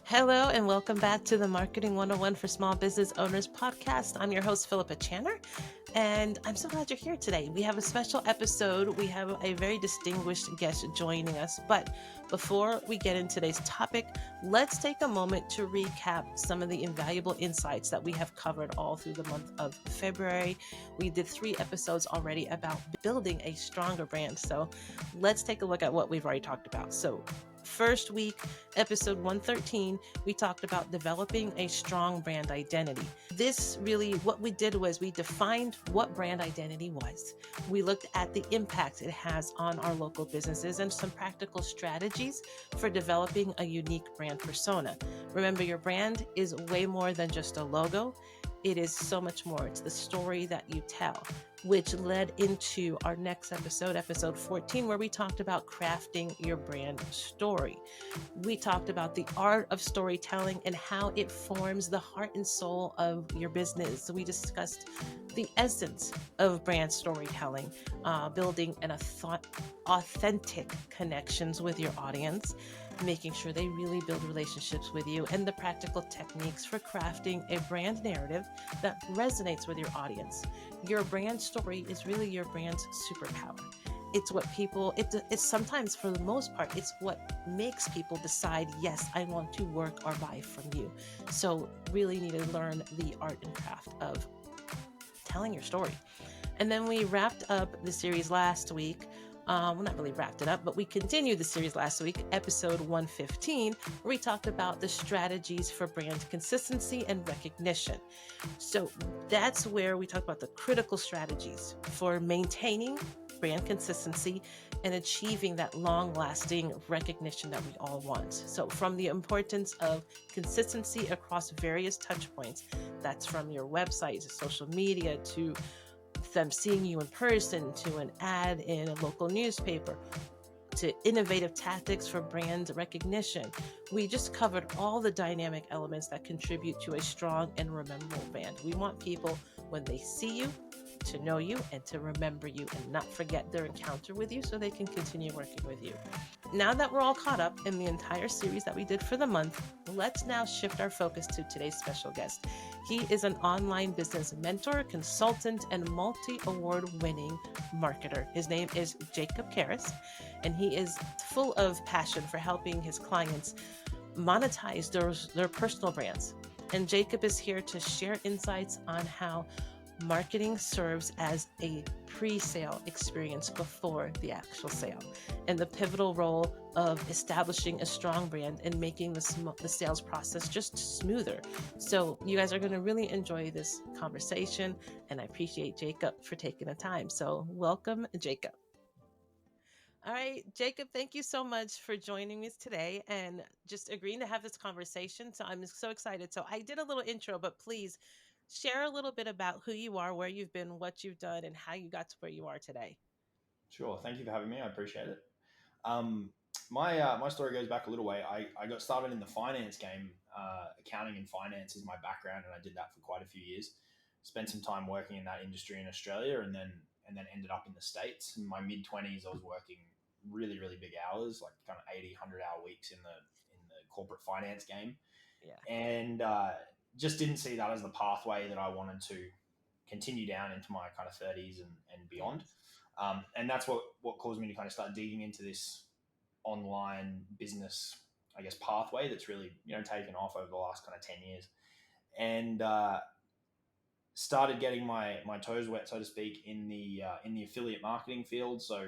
Hello, and welcome back to the Marketing 101 for Small Business Owners podcast. I'm your host, Philippa Channer, and I'm so glad you're here today. We have a special episode. We have a very distinguished guest joining us. But before we get into today's topic, let's take a moment to recap some of the invaluable insights that we have covered all through the month of February. We did 3 episodes already about building a stronger brand. So let's take a look at what we've already talked about. So first week, episode 113, we talked about developing a strong brand identity. This really, what we did was we defined what brand identity was. We looked at the impact it has on our local businesses and some practical strategies for developing a unique brand persona. Remember, your brand is way more than just a logo. It is so much more. It's the story that you tell, which led into our next episode, episode 14, where we talked about crafting your brand story. We talked about the art of storytelling and how it forms the heart and soul of your business. So we discussed the essence of brand storytelling, building an authentic connections with your audience, making sure they really build relationships with you, and the practical techniques for crafting a brand narrative that resonates with your audience. Your brand story is really your brand's superpower. It's what people, it's sometimes, for the most part, it's what makes people decide, yes, I want to work or buy from you. So really need to learn the art and craft of telling your story. And then we wrapped up the series last week. Well, not really wrapped it up, but we continued the series last week, episode 115, where we talked about the strategies for brand consistency and recognition. So that's where we talk about the critical strategies for maintaining brand consistency and achieving that long-lasting recognition that we all want. So from the importance of consistency across various touch points, that's from your website to social media to them seeing you in person, to an ad in a local newspaper, to innovative tactics for brand recognition. We just covered all the dynamic elements that contribute to a strong and rememberable brand. We want people, when they see you, to know you and to remember you and not forget their encounter with you so they can continue working with you. Now that we're all caught up in the entire series that we did for the month, let's now shift our focus to today's special guest. He is an online business mentor, consultant, and multi-award winning marketer. His name is Jacob Caris, and he is full of passion for helping his clients monetize their personal brands. And Jacob is here to share insights on how marketing serves as a pre-sale experience before the actual sale, and the pivotal role of establishing a strong brand and making the sales process just smoother. So you guys are going to really enjoy this conversation, and I appreciate Jacob for taking the time. So welcome, Jacob. All right, Jacob, thank you so much for joining me today and just agreeing to have this conversation. So I'm so excited. So I did a little intro, but please share a little bit about who you are, where you've been, what you've done, and how you got to where you are today. Sure. Thank you for having me. I appreciate it. My story goes back a little way. I got started in the finance game. Accounting and finance is my background, and I did that for quite a few years. Spent some time working in that industry in Australia, and then ended up in the States. In my mid-20s, I was working really big hours, like kind of 80, 100-hour weeks in the corporate finance game, Yeah. and just didn't see that as the pathway that I wanted to continue down into my kind of 30s and beyond. Yes. And that's what caused me to kind of start digging into this online business, I guess, pathway that's really, taken off over the last kind of 10 years. And started getting my toes wet, so to speak, in the affiliate marketing field. So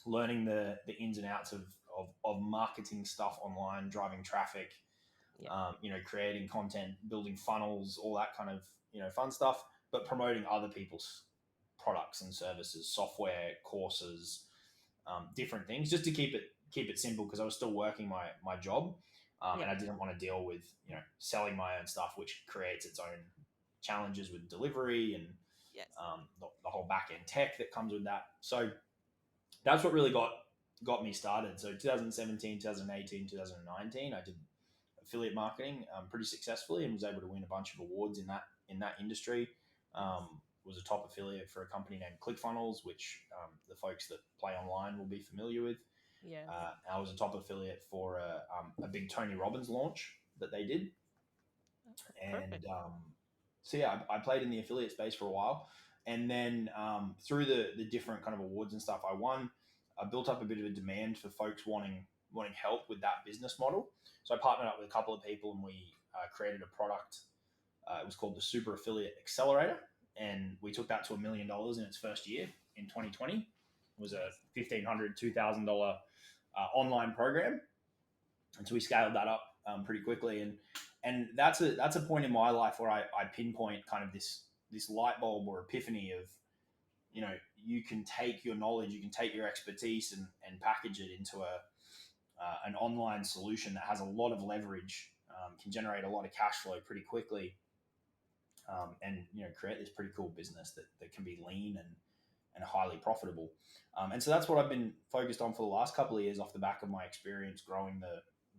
learning the ins and outs of marketing stuff online, driving traffic, Yeah. creating content, building funnels, all that kind of, fun stuff, but promoting other people's products and services, software, courses, different things, just to keep it simple, because I was still working my job, Yeah. and I didn't want to deal with selling my own stuff, which creates its own challenges with delivery and Yes. the whole back end tech that comes with that. So that's what really got me started. So 2017, 2018, 2019, I did affiliate marketing pretty successfully and was able to win a bunch of awards in that industry. Was a top affiliate for a company named ClickFunnels, which the folks that play online will be familiar with. Yes. I was a top affiliate for a big Tony Robbins launch that they did. Perfect. And so yeah, I played in the affiliate space for a while, and then through the different kind of awards and stuff I won, I built up a bit of a demand for folks wanting help with that business model. So I partnered up with a couple of people, and we created a product. It was called the Super Affiliate Accelerator, and we took that to $1 million in its first year in 2020. It was a Nice. $1,500, $2,000 online program, and so we scaled that up pretty quickly. And that's a point in my life where I pinpoint kind of this light bulb or epiphany of, you know, you can take your knowledge, you can take your expertise and package it into an online solution that has a lot of leverage, can generate a lot of cash flow pretty quickly, and you know, create this pretty cool business that can be lean and highly profitable. And so that's what I've been focused on for the last couple of years, off the back of my experience growing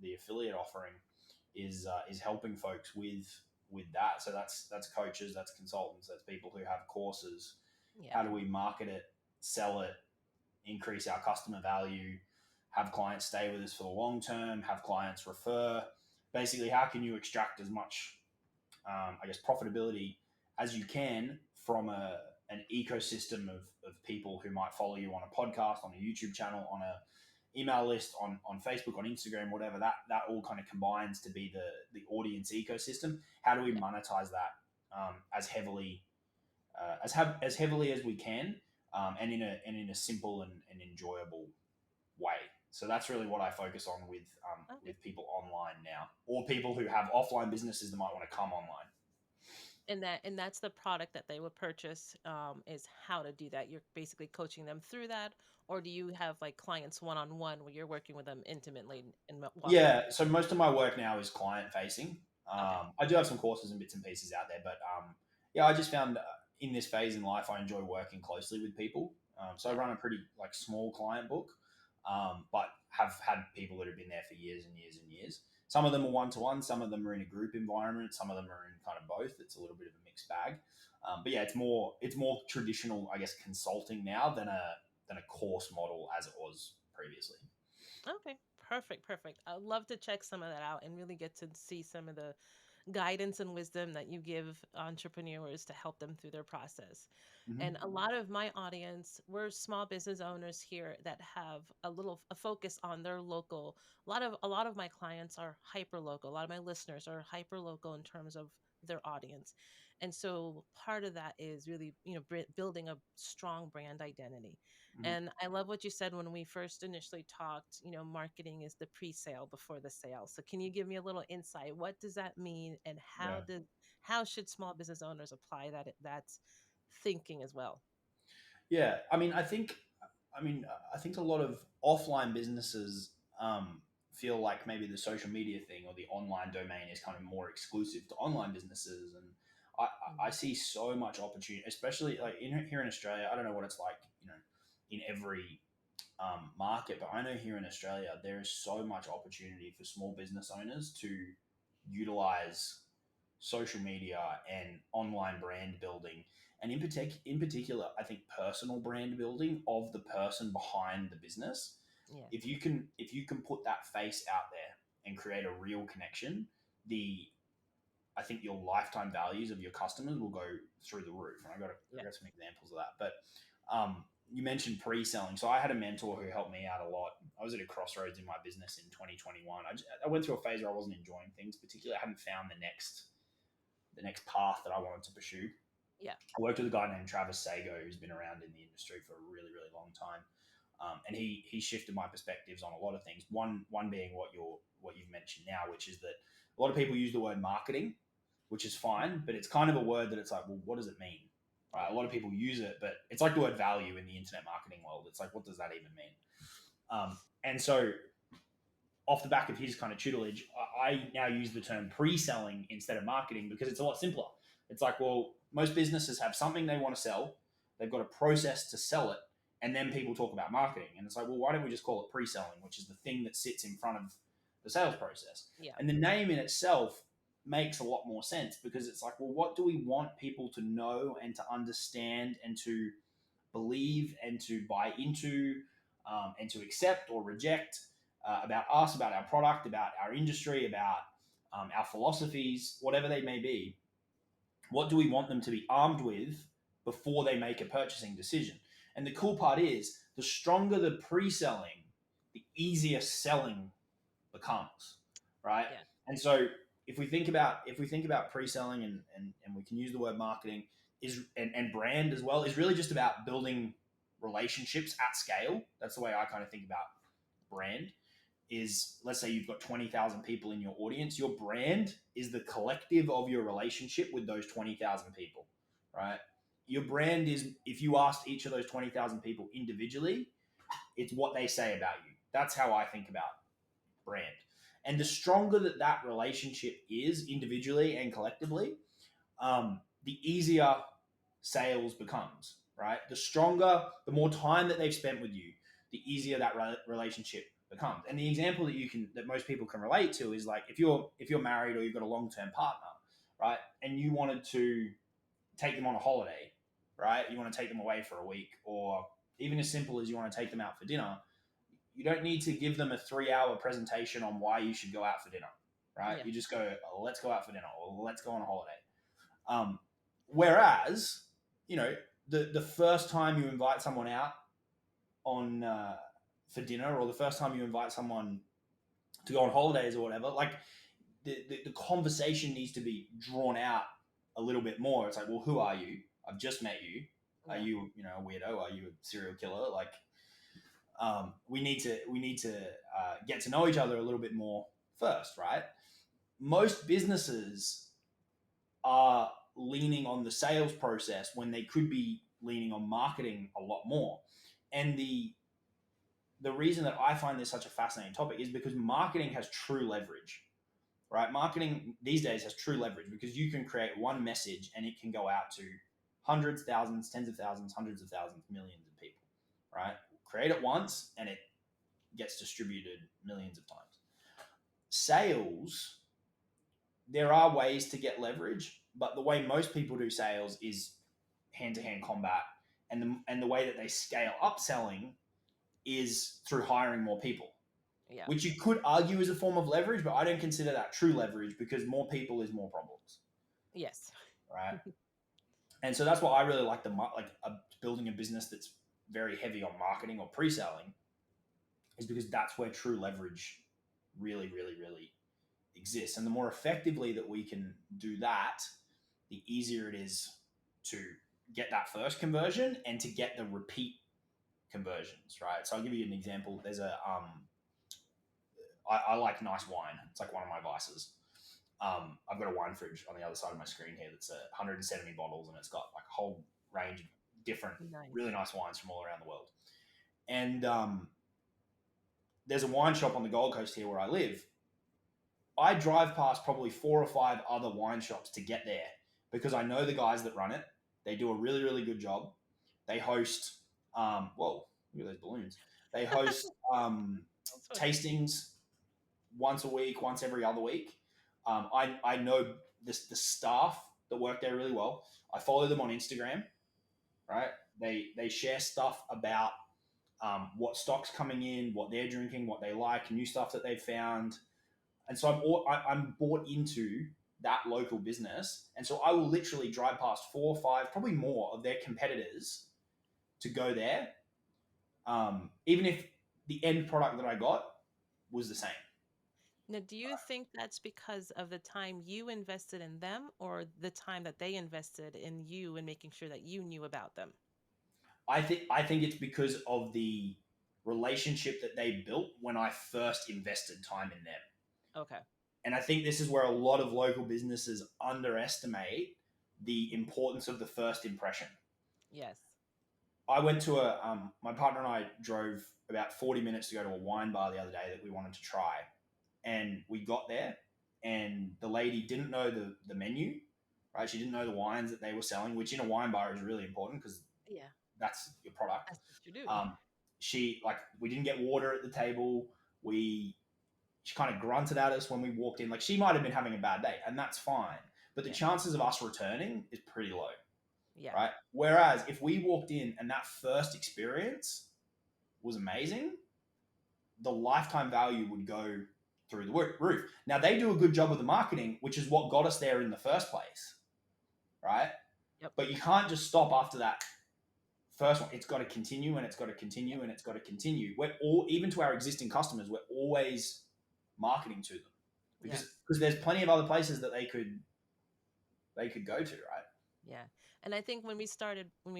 the affiliate offering, is helping folks with that. So that's coaches, that's consultants, that's people who have courses. Yeah. How do we market it, sell it, increase our customer value, have clients stay with us for the long term, have clients refer? Basically, how can you extract as much I guess, profitability as you can from an ecosystem of people who might follow you on a podcast, on a YouTube channel, on a email list, on Facebook, on Instagram, whatever. That all kind of combines to be the audience ecosystem. How do we Yeah. monetize that as heavily as heavily as we can, and in a simple and enjoyable way? So that's really what I focus on Okay. with people online now, or people who have offline businesses that might want to come online. And that's the product that they would purchase, is how to do that. You're basically coaching them through that, or do you have like clients one on one where you're working with them intimately and walking them? Yeah, so most of my work now is client facing. Okay. I do have some courses and bits and pieces out there, but yeah, I just found in this phase in life, I enjoy working closely with people. So I Yeah. run a pretty like small client book, but have had people that have been there for years and years and years. Some of them are one to one, some of them are in a group environment, some of them are in kind of both. It's a little bit of a mixed bag, but yeah, it's more traditional, I guess, consulting now than a course model as it was previously. Okay. Perfect. Perfect. I'd love to check some of that out and really get to see some of the guidance and wisdom that you give entrepreneurs to help them through their process. Mm-hmm. And a lot of my audience, we're small business owners here that have a focus on their local. A lot of my clients are hyper local. A lot of my listeners are hyper local in terms of their audience. And so part of that is really, building a strong brand identity. Mm-hmm. And I love what you said when we first initially talked. Marketing is the pre-sale before the sale. So can you give me a little insight? What does that mean, and Yeah. how should small business owners apply that's thinking as well? Yeah, I think a lot of offline businesses feel like maybe the social media thing or the online domain is kind of more exclusive to online businesses, and I Mhm. see so much opportunity, especially like here in Australia. I don't know what it's like, in every market, but I know here in Australia there is so much opportunity for small business owners to utilize social media and online brand building, and in particular, I think personal brand building of the person behind the business. Yeah, If you can put that face out there and create a real connection, the I think your lifetime values of your customers will go through the roof. And I yeah, got some examples of that. But you mentioned pre-selling. So I had a mentor who helped me out a lot. I was at a crossroads in my business in 2021. I went through a phase where I wasn't enjoying things, particularly I hadn't found the next path that I wanted to pursue. yeah, I worked with a guy named Travis Sago, who's been around in the industry for a really, really long time, and he shifted my perspectives on a lot of things. One being what you've mentioned now, which is that a lot of people use the word marketing, which is fine, but it's kind of a word that it's like, well, what does it mean? Right? A yeah, lot of people use it, but it's like the word value in the internet marketing world. It's like, what does that even mean? And so off the back of his kind of tutelage, I now use the term pre-selling instead of marketing because it's a lot simpler. It's like, well, most businesses have something they want to sell, they've got a process to sell it, and then people talk about marketing. And it's like, well, why don't we just call it pre-selling, which is the thing that sits in front of the sales process? yeah, And the name in itself makes a lot more sense because it's like, well, what do we want people to know and to understand and to believe and to buy into? and to accept or reject about us, about our product, about our industry, about our philosophies, whatever they may be. What do we want them to be armed with before they make a purchasing decision? And the cool part is, the stronger the pre-selling, the easier selling becomes, right? Yeah. And so if we think about pre-selling, and we can use the word marketing, and brand as well, is really just about building relationships at scale. That's the way I kind of think about brand. Is, let's say you've got 20,000 people in your audience. Your brand is the collective of your relationship with those 20,000 people, right? Your brand is, if you asked each of those 20,000 people individually, it's what they say about you. That's how I think about brand. And the stronger that relationship is individually and collectively, the easier sales becomes, right? The stronger, the more time that they've spent with you, the easier that relationship becomes. And the example that most people can relate to is, like, if you're married or you've got a long-term partner, right? And you wanted to take them on a holiday, right? You want to take them away for a week, or even as simple as you want to take them out for dinner. You don't need to give them a 3-hour presentation on why you should go out for dinner, right? Yeah. You just go, oh, let's go out for dinner, or let's go on a holiday. Um, Whereas, the first time you invite someone out on for dinner, or the first time you invite someone to go on holidays or whatever, like, the conversation needs to be drawn out a little bit more. It's like, well, who are you? I've just met you. Are Yeah. you, a weirdo? Are you a serial killer? Like, we need to get to know each other a little bit more first, right? Most businesses are leaning on the sales process when they could be leaning on marketing a lot more. And the reason that I find this such a fascinating topic is because marketing has true leverage, right? Marketing these days has true leverage because you can create one message and it can go out to hundreds, thousands, tens of thousands, hundreds of thousands, millions of people, right? Create it once and it gets distributed millions of times. Sales, there are ways to get leverage, but the way most people do sales is hand-to-hand combat, and the way that they scale up selling is through hiring more people, Yeah. which you could argue is a form of leverage, but I don't consider that true leverage because more people is more problems, Yes. right? And so that's why I really like building a business that's very heavy on marketing or pre-selling, is because that's where true leverage really, really, really exists. And the more effectively that we can do that, the easier it is to get that first conversion and to get the repeat conversions, right? So I'll give you an example. There's I like nice wine. It's like one of my vices. I've got a wine fridge on the other side of my screen here that's 170 bottles, and it's got like a whole range of different, really Nice. nice wines from all around the world. And there's a wine shop on the Gold Coast here where I live. I drive past probably 4 or 5 other wine shops to get there because I know the guys that run it. They do a really, really good job. They host, whoa, look at those balloons. They host That's what. tastings once a week, once every other week. I know the staff that work there really well. I follow them on Instagram, right? They share stuff about what stock's coming in, what they're drinking, what they like, new stuff that they've found. And so I'm bought into that local business. And so I will literally drive past 4 or 5, probably more of their competitors to go there, even if the end product that I got was the same. Now, do you think that's because of the time you invested in them or the time that they invested in you and making sure that you knew about them? I think it's because of the relationship that they built when I first invested time in them. Okay. And I think this is where a lot of local businesses underestimate the importance of the first impression. Yes. I went to my partner and I drove about 40 minutes to go to a wine bar the other day that we wanted to try. And we got there, and the lady didn't know the menu, right? She didn't know the wines that they were selling, which in a wine bar is really important because Yeah. that's your product. That's what you do. We didn't get water at the table. She kind of grunted at us when we walked in. Like, she might have been having a bad day, and that's fine. But the Yeah. chances of us returning is pretty low, Yeah. right? Whereas if we walked in and that first experience was amazing, the lifetime value would go through the roof. Now they do a good job of the marketing, which is what got us there in the first place, right? Yep. But you can't just stop after that first one. It's got to continue, and it's got to continue, and it's got to continue. We're all, even to our existing customers, we're always marketing to them because Yes. there's plenty of other places that they could go to, right? Yeah. And I think when we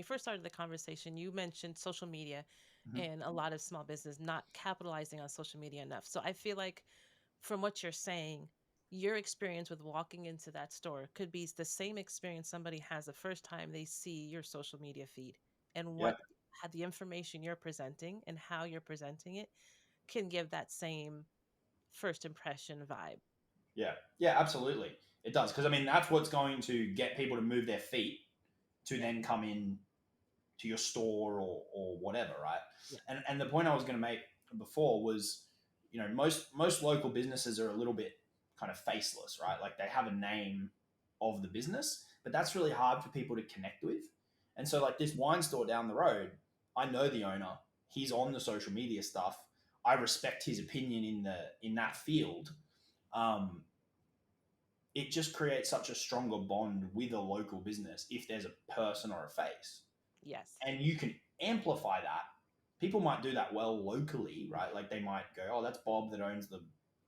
first started the conversation, you mentioned social media Mm-hmm. and a lot of small business not capitalizing on social media enough. So I feel like from what you're saying, your experience with walking into that store could be the same experience somebody has the first time they see your social media feed, and Yeah, what had the information you're presenting and how you're presenting it can give that same first impression vibe. yeah, yeah, absolutely. It does, because I mean that's what's going to get people to move their feet to Yeah. then come in to your store or whatever, right? Yeah. And the point I was going to make before was, most local businesses are a little bit kind of faceless, right? Like they have a name of the business, but that's really hard for people to connect with. And so, like this wine store down the road, I know the owner. He's on the social media stuff. I respect his opinion in that field. Um, it just creates such a stronger bond with a local business if there's a person or a face, Yes. and you can amplify that. People might do that well locally, right? Like they might go, "Oh, that's Bob that owns the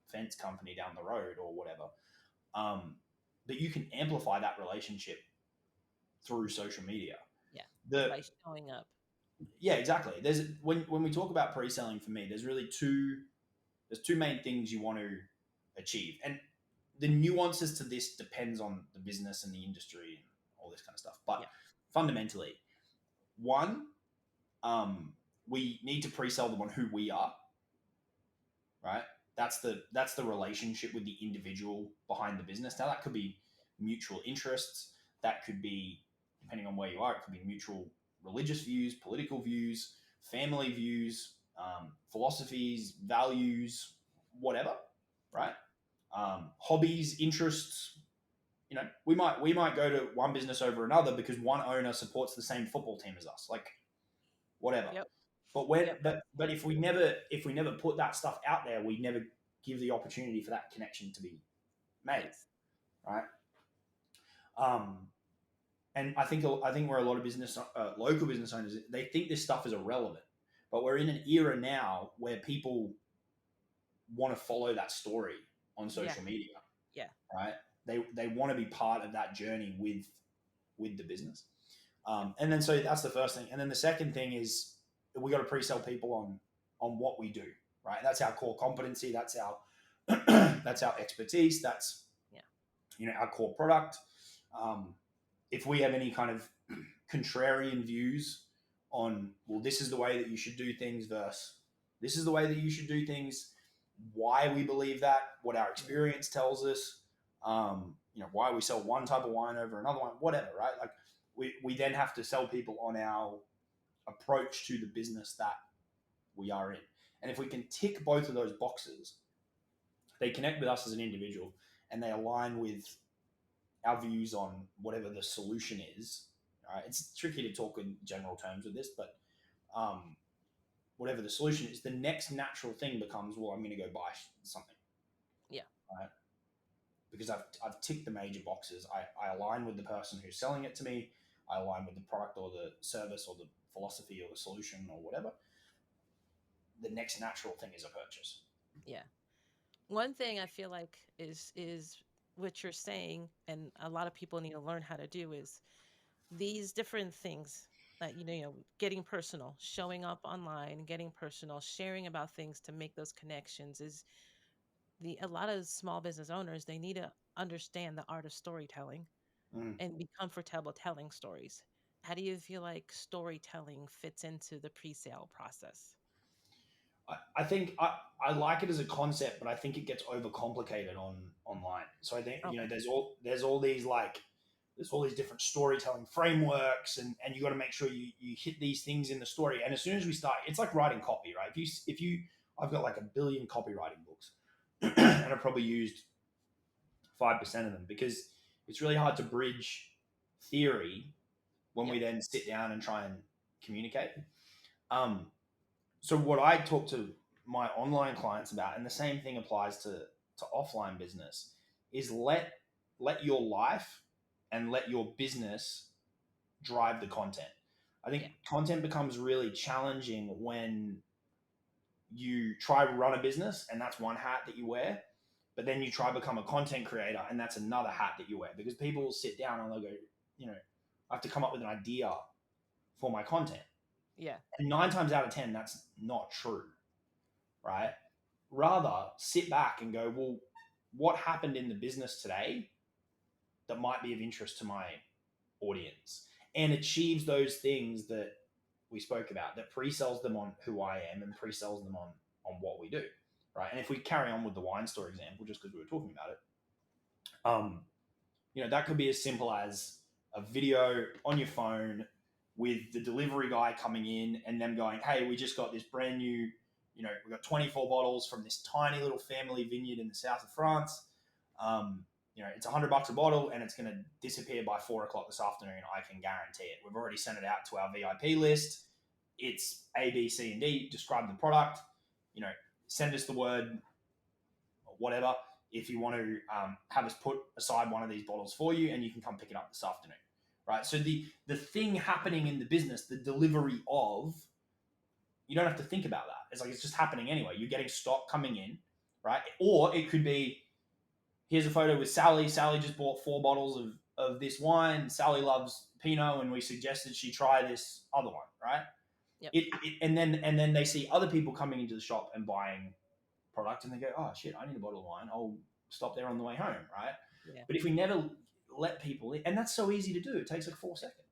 fence company down the road," or whatever. Um, but you can amplify that relationship through social media. Yeah. The By showing up. Yeah, exactly. There's when we talk about pre-selling, for me, there's two main things you want to achieve, and the nuances to this depends on the business and the industry and all this kind of stuff. But Yeah. fundamentally, one, we need to pre-sell them on who we are, right? That's the relationship with the individual behind the business. Now that could be mutual interests. That could be, depending on where you are, it could be mutual religious views, political views, family views, philosophies, values, whatever, Yeah. right? Hobbies, interests. We might go to one business over another because one owner supports the same football team as us. Like whatever. Yep. But when Yep. but if we never put that stuff out there, we never give the opportunity for that connection to be made, Yes. right? Um, and I think where a lot of local business owners, they think this stuff is irrelevant, but we're in an era now where people want to follow that story on Yeah. social media, Yeah. right? They want to be part of that journey with the business. Yep. And then so that's the first thing, and then the second thing is we got to pre-sell people on what we do, right? That's our core competency. That's our that's our expertise. That's Yeah. our core product. Um, if we have any kind of contrarian views on, well, this is the way that you should do things versus this is the way that you should do things, why we believe that, what our Yeah. experience tells us, why we sell one type of wine over another one, whatever, right? Like we then have to sell people on our approach to the business that we are in. And if we can tick both of those boxes, they connect with us as an individual and they align with our views on whatever the solution is. Right? It's tricky to talk in general terms with this, but um, whatever the solution is, the next natural thing becomes, well, I'm going to go buy something, Yeah. right? Because I've ticked the major boxes. I align with the person who's selling it to me. I align with the product or the service or the philosophy or the solution or whatever. The next natural thing is a purchase. Yeah. One thing I feel like is what you're saying, and a lot of people need to learn how to do, is these different things that getting personal, showing up online, getting personal, sharing about things to make those connections is the a lot of small business owners, they need to understand the art of storytelling Mm. and be comfortable telling stories. How do you feel like storytelling fits into the pre-sale process? I think I like it as a concept, but I think it gets overcomplicated online. So I think Okay. there's all these different storytelling frameworks, and you got to make sure you hit these things in the story. And as soon as we start, it's like writing copy, right? If you I've got like a billion copywriting books, and I've probably used 5% of them because it's really hard to bridge theory when Yep. we then sit down and try and communicate. Um, So what I talk to my online clients about, and the same thing applies to offline business, is let your life and let your business drive the content. I think Yeah. content becomes really challenging when you try to run a business and that's one hat that you wear, but then you try to become a content creator and that's another hat that you wear, because people will sit down and they'll go, I have to come up with an idea for my content. Yeah. And 9 times out of 10, that's not true, right? Rather sit back and go, well, what happened in the business today that might be of interest to my audience, and achieves those things that we spoke about, that pre-sells them on who I am and pre-sells them on what we do, right? And if we carry on with the wine store example, just because we were talking about it, that could be as simple as a video on your phone with the delivery guy coming in and them going, hey, we just got this brand new, we got 24 bottles from this tiny little family vineyard in the south of France. It's $100 a bottle and it's going to disappear by 4 o'clock this afternoon. I can guarantee it. We've already sent it out to our VIP list. It's A, B, C, and D. Describe the product. Send us the word, whatever, if you want to have us put aside one of these bottles for you, and you can come pick it up this afternoon, right? So the thing happening in the business, the delivery of, you don't have to think about that. It's like it's just happening anyway. You're getting stock coming in, right? Or it could be, here's a photo with Sally. Sally just bought 4 bottles of this wine. Sally loves Pinot, and we suggested she try this other one, right? Yep. And then they see other people coming into the shop and buying product, and they go, oh shit, I need a bottle of wine. I'll stop there on the way home, right? Yeah. But if we never let people in, and that's so easy to do, it takes like 4 seconds.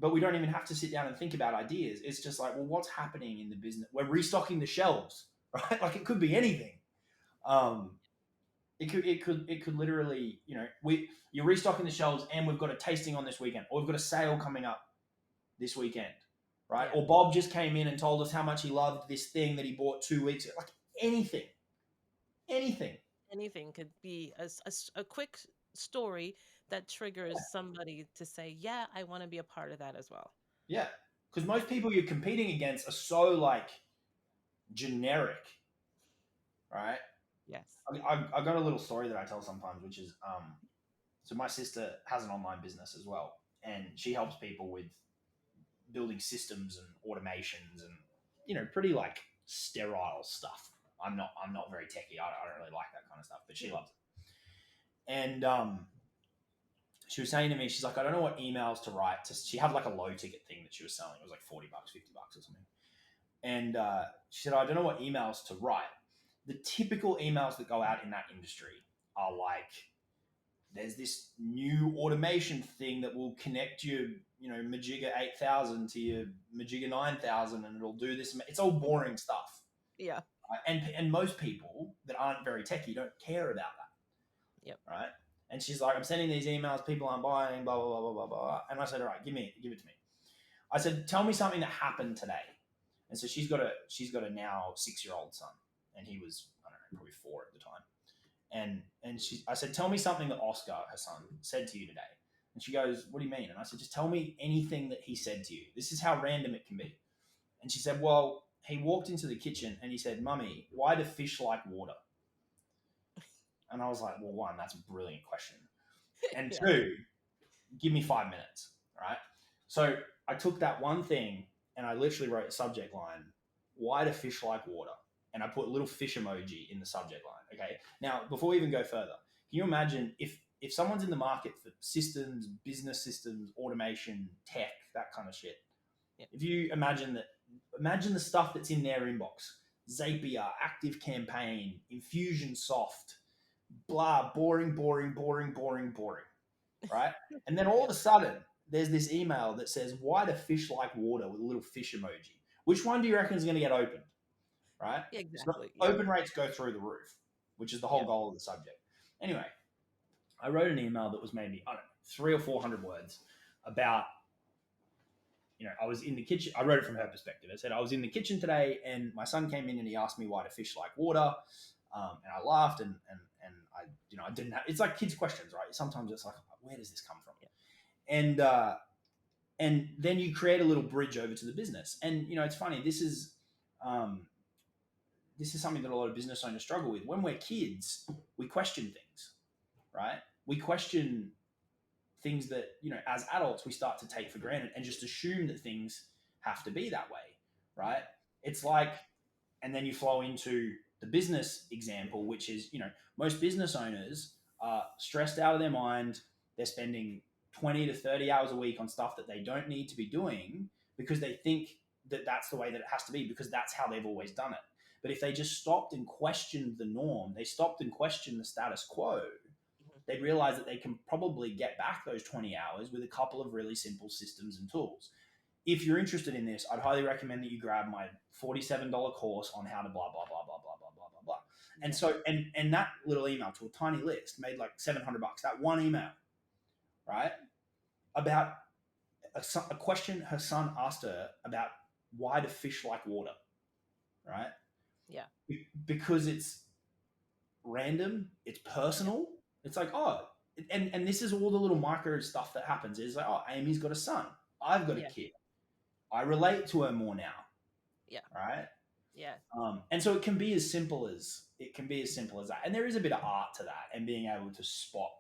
But we don't even have to sit down and think about ideas. It's just like, well, what's happening in the business? We're restocking the shelves, right? Like it could be anything. It could literally, you're restocking the shelves, and we've got a tasting on this weekend, or we've got a sale coming up this weekend, right? Yeah. Or Bob just came in and told us how much he loved this thing that he bought 2 weeks ago. Like anything. Anything could be a quick story that triggers somebody to say, yeah, I want to be a part of that as well. Yeah, because most people you're competing against are so like generic, right? Yes. I've got a little story that I tell sometimes, which is so my sister has an online business as well, and she helps people with building systems and automations and pretty like sterile stuff. I'm not very techy. I don't really like that kind of stuff, but she loves it. And she was saying to me, she's like, I don't know what emails to write. She had like a low ticket thing that she was selling. It was like $40, $50 or something. And she said, I don't know what emails to write. The typical emails that go out in that industry are like, there's this new automation thing that will connect your, Majigga 8000 to your Majigga 9000, and it'll do this. It's all boring stuff. Yeah. And most people that aren't very techy don't care about that. Yep. Right. And she's like, I'm sending these emails, people aren't buying, blah, blah, blah, blah, blah, blah. And I said, all right, give it to me. I said, tell me something that happened today. And so she's got a now 6-year-old son, and he was, I don't know, probably 4 at the time. And I said, tell me something that Oscar, her son, said to you today. And she goes, what do you mean? And I said, just tell me anything that he said to you. This is how random it can be. And she said, well, he walked into the kitchen and he said, Mummy, why do fish like water? And I was like, well, one, that's a brilliant question. And Yeah. two, give me 5 minutes, right? So I took that one thing and I literally wrote a subject line, why do fish like water? And I put a little fish emoji in the subject line, okay? Now, before we even go further, can you imagine if someone's in the market for systems, business systems, automation, tech, that kind of shit, if you imagine the stuff that's in their inbox, Zapier, Active Campaign, Infusionsoft, blah, boring, right? And then all of a sudden, there's this email that says, why do fish like water, with a little fish emoji? Which one do you reckon is going to get opened, right? So Exactly. Yeah. open rates go through the roof, which is the whole Yeah. goal of the subject. Anyway, I wrote an email that was maybe, I don't know, 300 or 400 words about, I was in the kitchen. I wrote it from her perspective. I said, I was in the kitchen today and my son came in and he asked me why do fish like water. And I laughed and I didn't have, it's like kids' questions, right? Sometimes it's like, where does this come from? Yeah. And And then you create a little bridge over to the business. And it's funny. Um, this is something that a lot of business owners struggle with. When we're kids, we question things, right? We question things that as adults we start to take for granted and just assume that things have to be that way, right? It's like, and then you flow into the business example, which is most business owners are stressed out of their mind. They're spending 20 to 30 hours a week on stuff that they don't need to be doing because they think that that's the way that it has to be, because that's how they've always done it. But if they just stopped and questioned the norm, they stopped and questioned the status quo, Mhm. they'd realize that they can probably get back those 20 hours with a couple of really simple systems and tools. If you're interested in this, I'd highly recommend that you grab my $47 course on how to blah, blah, blah, blah, blah, blah, blah, blah, blah. And Yeah. so, and that little email to a tiny list made like $700, that one email, right? About a question her son asked her about why do fish like water, right? Yeah. Because it's random, it's Yeah. personal. It's like, oh, and this is all the little micro stuff that happens. Is like, oh, Amy's got a son, I've got a Yeah. kid, I relate to her more now, Yeah. right? Yeah. And so it can be as simple as that. And there is a bit of art to that, and being able to spot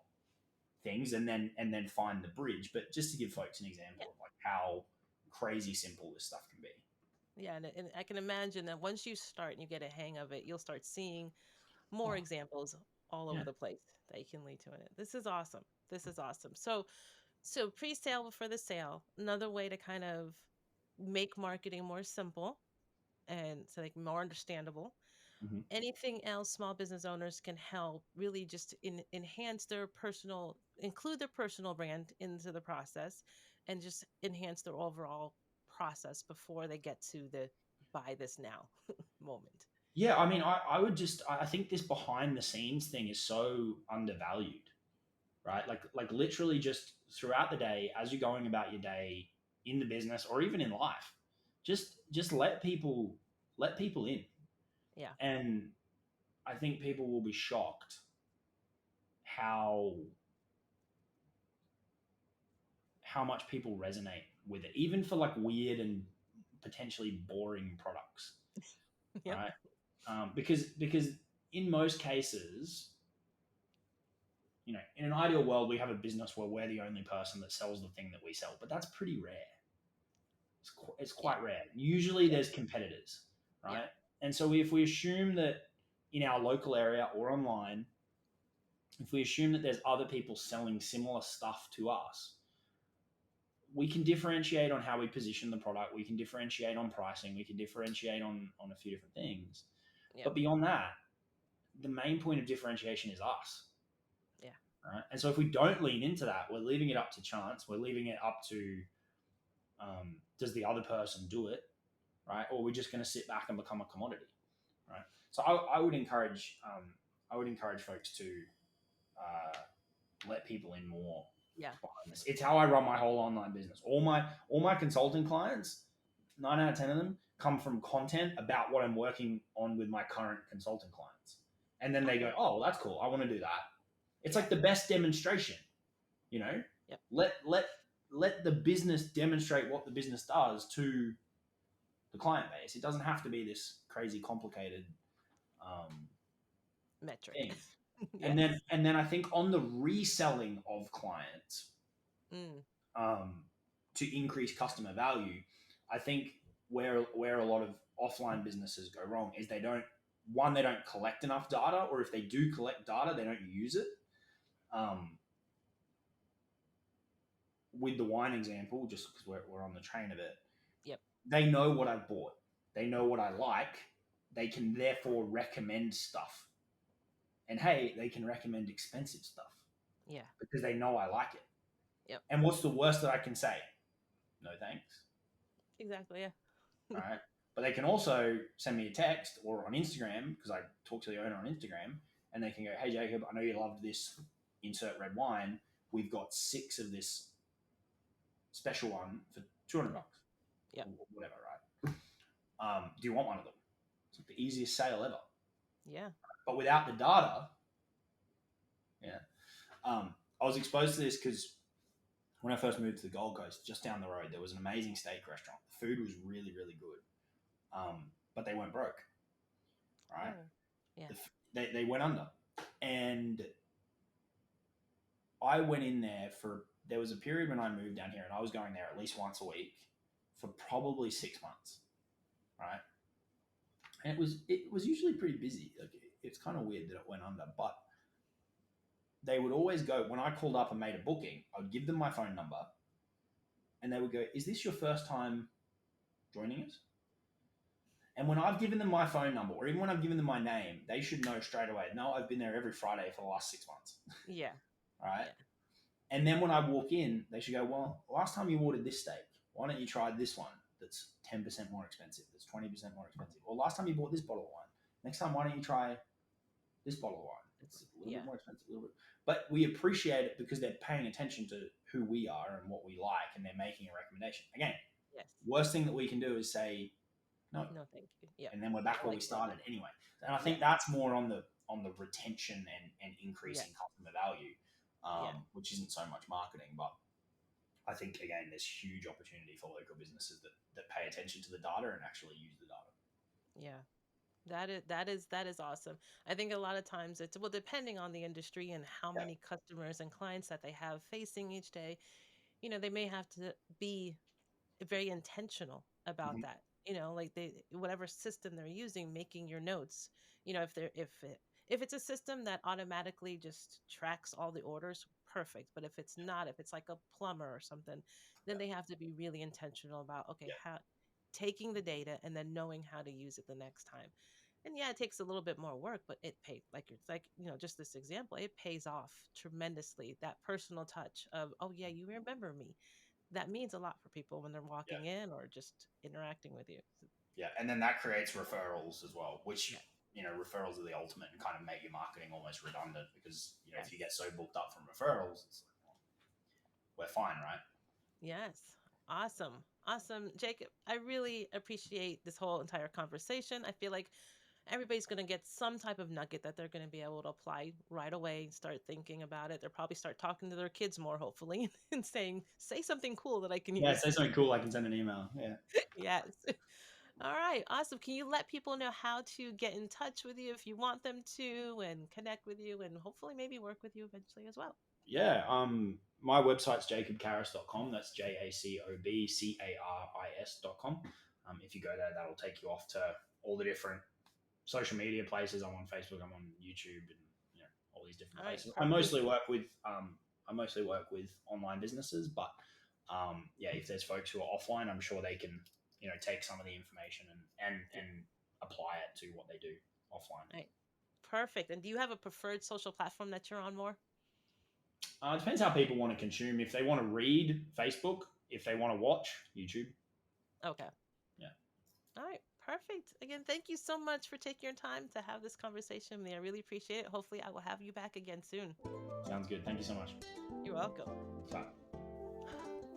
things and then find the bridge. But just to give folks an Yeah. example of like how crazy simple this stuff can be. Yeah. And I can imagine that once you start and you get a hang of it, you'll start seeing more Oh, examples all over yeah. the place that you can lead to in it. This is awesome. This is awesome. So pre-sale before the sale, another way to kind of make marketing more simple and so like more understandable. Mm-hmm. Anything else small business owners can help really just enhance their personal, include their personal brand into the process and just enhance their overall process before they get to the buy this now moment. Yeah, I mean, I think this behind the scenes thing is so undervalued, right? Like literally just throughout the day, as you're going about your day in the business or even in life, just let people in. Yeah. And I think people will be shocked how much people resonate with it, even for like weird and potentially boring products, Yep. right? Because in most cases, in an ideal world, we have a business where we're the only person that sells the thing that we sell, but that's pretty rare. It's Yeah. quite rare. Usually, Yeah. there's competitors, Yeah. right? And so if we assume that in our local area or online, if we assume that there's other people selling similar stuff to us, we can differentiate on how we position the product. We can differentiate on pricing. We can differentiate on a few different things. Yeah. But beyond that, the main point of differentiation is us. Yeah. Right? And so if we don't lean into that, we're leaving it up to chance. We're leaving it up to does the other person do it, right? Or we're just going to sit back and become a commodity, right? So I would encourage folks to let people in more Yeah. behind this. It's how I run my whole online business. All my consulting clients, 9 out of 10 of them come from content about what I'm working on with my current consulting clients, and then they go, Okay. "Oh, well, that's cool. I want to do that." It's Yeah. like the best demonstration, you know. Yep. Let the business demonstrate what the business does to the client base. It doesn't have to be this crazy complicated um, Metric. thing. And Yes. then I think on the reselling of clients, Mm. um, to increase customer value, I think where a lot of offline businesses go wrong is they don't collect enough data, or if they do collect data, they don't use it. Um, with the wine example, just because we're on the train of it, Yep. they know what I've bought. They know what I like. They can therefore recommend stuff. And hey, they can recommend expensive stuff Yeah. because they know I like it. Yep. And what's the worst that I can say? No thanks. Exactly. Yeah. All right. But they can also send me a text or on Instagram, because I talk to the owner on Instagram, and they can go, "Hey Jacob, I know you loved this insert red wine. We've got 6 of this special one for Yeah. $200 Yep. or whatever, right? Do you want one of them?" It's like the easiest sale ever. Yeah. But without the data, yeah. I was exposed to this because when I first moved to the Gold Coast, just down the road, there was an amazing steak restaurant. The food was really, really good, but they weren't broke, right? Oh, yeah. They went under. And I went in there there was a period when I moved down here and I was going there at least once a week for probably 6 months, right? And it was usually pretty busy. Like it's kind of weird that it went under, but they would always go when I called up and made a booking. I would give them my phone number, and they would go, "Is this your first time joining us?" And when I've given them my phone number, or even when I've given them my name, they should know straight away. No, I've been there every Friday for the last 6 months, Yeah. right? Yeah. And then when I walk in, they should go, "Well, last time you ordered this steak, why don't you try this one that's 10% more expensive, that's 20% more expensive? Or last time you bought this bottle of wine, next time, why don't you try this bottle of wine? It's a little Yeah. bit more expensive, a little bit." But we appreciate it because they're paying attention to who we are and what we like, and they're making a recommendation. Again, Yes. worst thing that we can do is say no, No, thank you. Yeah. and then we're back I where we like that. started anyway. And I Yeah. think that's more on the retention and Yeah. increasing customer value, Yeah. which isn't so much marketing. But I think again, there's huge opportunity for local businesses that pay attention to the data and actually use the data. Yeah. That is awesome. I think a lot of times it's, well, depending on the industry and how Yeah. many customers and clients that they have facing each day, they may have to be very intentional about Mhm. that. Like they, whatever system they're using, making your notes. If it's a system that automatically just tracks all the orders, perfect. But if it's not, if it's like a plumber or something, then Yeah. they have to be really intentional about, okay, Yeah. how taking the data and then knowing how to use it the next time. And yeah, it takes a little bit more work, but it pays, just this example, it pays off tremendously. That personal touch of, oh yeah, you remember me, that means a lot for people when they're Yeah. walking in or just interacting with you. Yeah. And then that creates referrals as well, Yeah. which referrals are the ultimate and kind of make your marketing almost redundant because if you get Yes. so booked up from referrals, it's like, well, we're fine, right? Yes. Awesome. Awesome. Jacob, I really appreciate this whole entire conversation. I feel like everybody's going to get some type of nugget that they're going to be able to apply right away, start thinking about it. They'll probably start talking to their kids more, hopefully, and saying, say something cool that I can Yeah, use. say something cool. I can send an email. Yeah. Yes. All right. Awesome. Can you let people know how to get in touch with you if you want them to, and connect with you, and hopefully maybe work with you eventually as well? Yeah. My website's jacobcaris.com. That's JACOBCARIS.com. If you go there, that'll take you off to all the different social media places. I'm on Facebook. I'm on YouTube, and all these different All right. places. Perfect. I mostly work with online businesses, but yeah, if there's folks who are offline, I'm sure they can take some of the information Yeah. and apply it to what they do offline. All right. Perfect. And do you have a preferred social platform that you're on more? It depends how people want to consume. If they want to read, Facebook. If they want to watch, YouTube. Okay. Yeah, All right. Perfect. Again, thank you so much for taking your time to have this conversation with me. I really appreciate it. Hopefully, I will have you back again soon. sounds good. Thank you so much. You're welcome. Bye.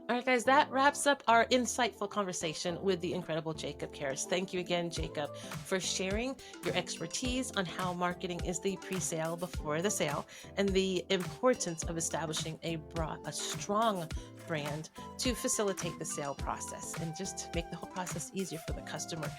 All right, guys, that wraps up our insightful conversation with the incredible Jacob Caris. Thank you again, Jacob, for sharing your expertise on how marketing is the pre-sale before the sale and the importance of establishing a strong brand to facilitate the sale process and just make the whole process easier for the customer.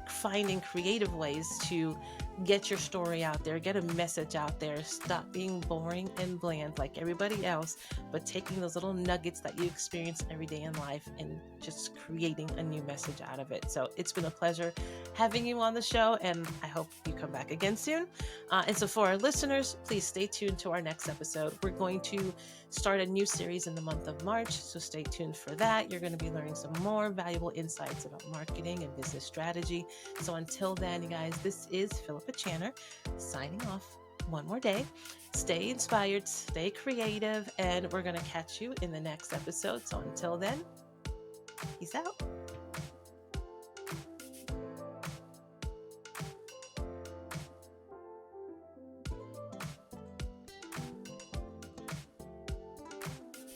Finding creative ways to get your story out there, get a message out there, stop being boring and bland like everybody else, but taking those little nuggets that you experience every day in life and just creating a new message out of it. So it's been a pleasure having you on the show, and I hope you come back again soon. And so for our listeners, please stay tuned to our next episode. We're going to start a new series in the month of March, so stay tuned for that. You're going to be learning some more valuable insights about marketing and business strategy. So until then, you guys, this is Philippa Channer signing off one more day. Stay inspired, stay creative, and we're going to catch you in the next episode. So until then, peace out.